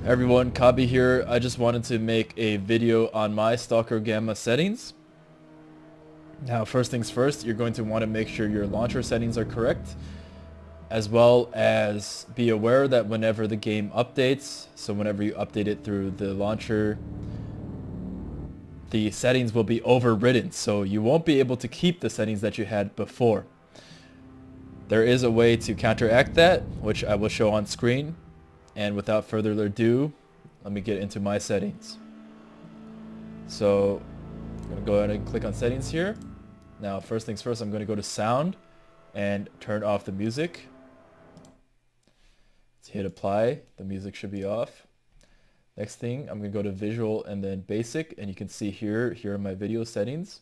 Everyone, Kabi here. I just wanted to make a video on my Stalker Gamma settings. Now, first things first, you're going to want to make sure your launcher settings are correct, as well as be aware that whenever the game updates, so whenever you update it through the launcher, the settings will be overridden, so you won't be able to keep the settings that you had before. There is a way to counteract that, which I will show on screen. And without further ado, let me get into my settings. So I'm going to go ahead and click on settings here. Now, first things first, I'm going to go to sound and turn off the music. Let's hit apply. The music should be off. Next thing, I'm going to go to visual and then basic, and you can see here are my video settings.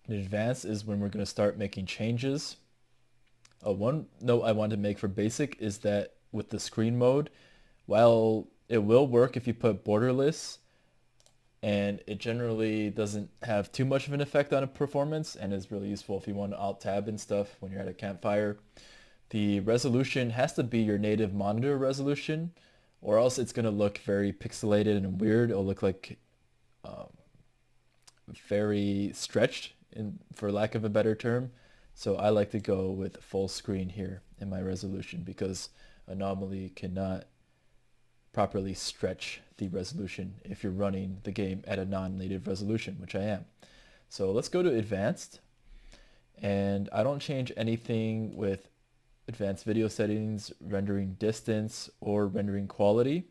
In advanced is when we're going to start making changes. One note I want to make for basic is that with the screen mode, while it will work if you put borderless, and it generally doesn't have too much of an effect on a performance and is really useful if you want to alt tab and stuff when you're at a campfire, the resolution has to be your native monitor resolution, or else it's going to look very pixelated and weird. It'll look like very stretched, for lack of a better term. So I like to go with full screen here in my resolution because Anomaly cannot properly stretch the resolution if you're running the game at a non-native resolution, which I am. So let's go to advanced, and I don't change anything with advanced video settings, rendering distance, or rendering quality.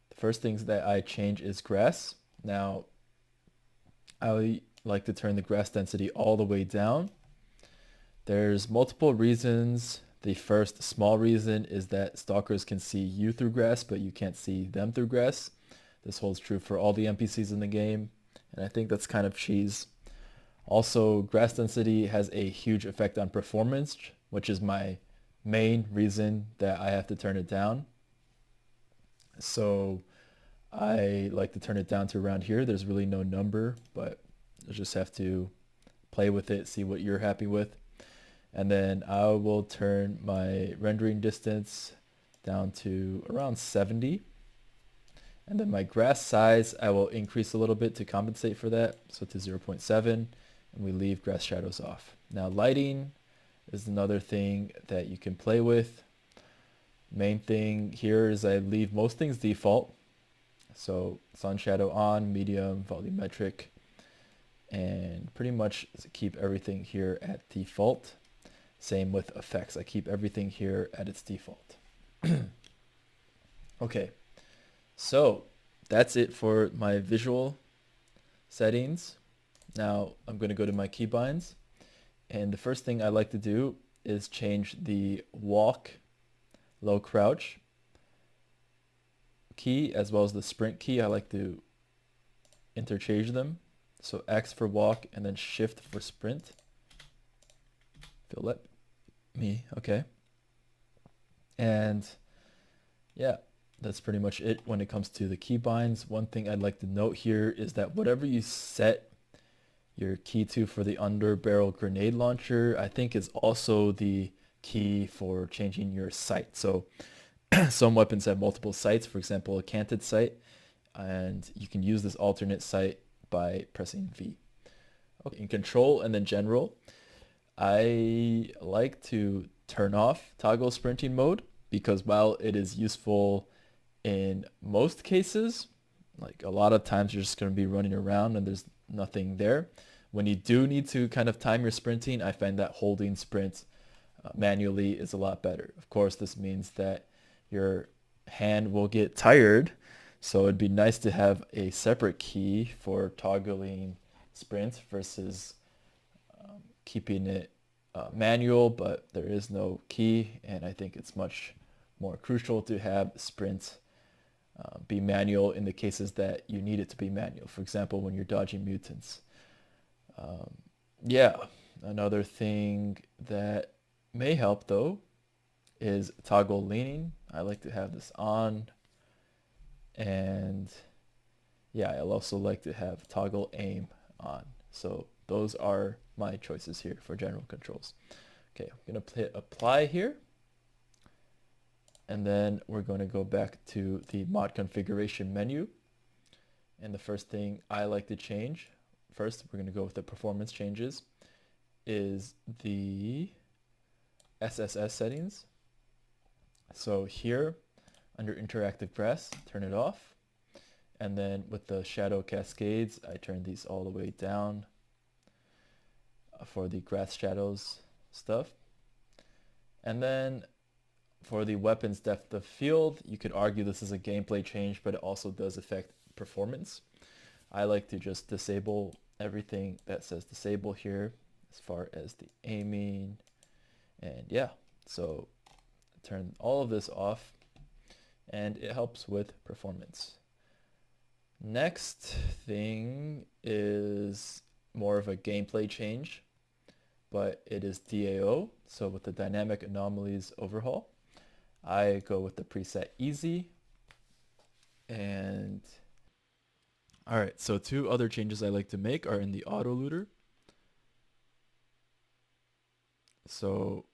The first things that I change is grass. Now, I like to turn the grass density all the way down. There's multiple reasons. The first small reason is that stalkers can see you through grass, but you can't see them through grass. This holds true for all the NPCs in the game, and I think that's kind of cheese. Also, grass density has a huge effect on performance, which is my main reason that I have to turn it down. So I like to turn it down to around here. There's really no number, but you just have to play with it, see what you're happy with. And then I will turn my rendering distance down to around 70. And then my grass size, I will increase a little bit to compensate for that. So to 0.7, and we leave grass shadows off. Now lighting is another thing that you can play with. Main thing here is I leave most things default. So sun shadow on, medium, volumetric, and pretty much keep everything here at default. Same with effects. I keep everything here at its default. Okay, so that's it for my visual settings. Now I'm going to go to my keybinds, and the first thing I like to do is change the walk, low crouch key as well as the sprint key. I like to interchange them. So X for walk and then shift for sprint. If you'll let me, okay. And yeah, that's pretty much it when it comes to the keybinds. One thing I'd like to note here is that whatever you set your key to for the underbarrel grenade launcher, I think is also the key for changing your sight. So some weapons have multiple sights, for example, a canted sight, and you can use this alternate sight by pressing V. Okay, in control and then general, I like to turn off toggle sprinting mode because while it is useful in most cases, like a lot of times you're just going to be running around and there's nothing there. When you do need to kind of time your sprinting, I find that holding sprint manually is a lot better. Of course, this means that your hand will get tired, so it'd be nice to have a separate key for toggling sprint versus keeping it manual, but there is no key, and I think it's much more crucial to have sprint be manual in the cases that you need it to be manual. For example, when you're dodging mutants. Yeah, another thing that may help though is toggle leaning. I like to have this on, and yeah, I'll also like to have toggle aim on. So those are my choices here for general controls. Okay, I'm gonna hit apply here. And then we're going to go back to the mod configuration menu. And the first thing I like to change, first we're going to go with the performance changes, is the SSS settings. So here under interactive grass, turn it off. And then with the shadow cascades, I turn these all the way down for the grass shadows stuff. And then for the weapons depth of field, you could argue this is a gameplay change, but it also does affect performance. I like to just disable everything that says disable here as far as the aiming. And yeah, so turn all of this off and it helps with performance. Next thing is more of a gameplay change, but it is DAO. So with the dynamic anomalies overhaul, I go with the preset easy. And all right, so two other changes I like to make are in the auto looter. So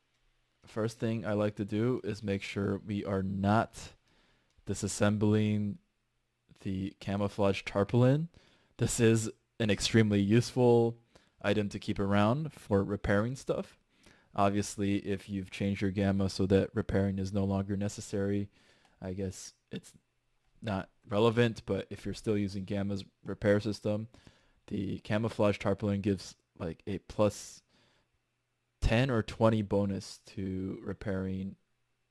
first thing I like to do is make sure we are not disassembling the camouflage tarpaulin. This is an extremely useful item to keep around for repairing stuff. Obviously, if you've changed your gamma so that repairing is no longer necessary, I guess it's not relevant, but if you're still using gamma's repair system, the camouflage tarpaulin gives like a plus 10 or 20 bonus to repairing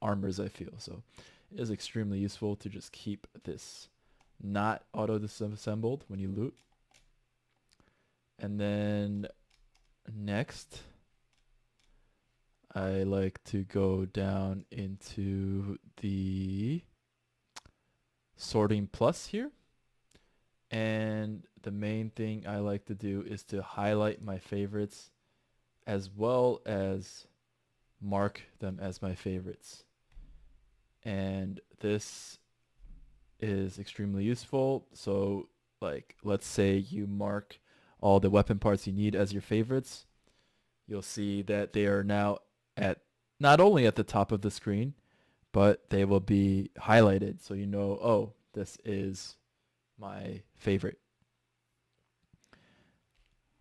armors, I feel. So it is extremely useful to just keep this not auto disassembled when you loot. And then next, I like to go down into the sorting plus here. And the main thing I like to do is to highlight my favorites as well as mark them as my favorites. And this is extremely useful. So like, let's say you mark all the weapon parts you need as your favorites. You'll see that they are now at not only at the top of the screen, but they will be highlighted. So you know, oh, this is my favorite.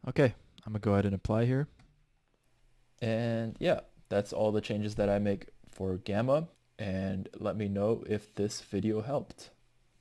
Okay, I'm gonna go ahead and apply here. And yeah, that's all the changes that I make for Gamma. And let me know if this video helped.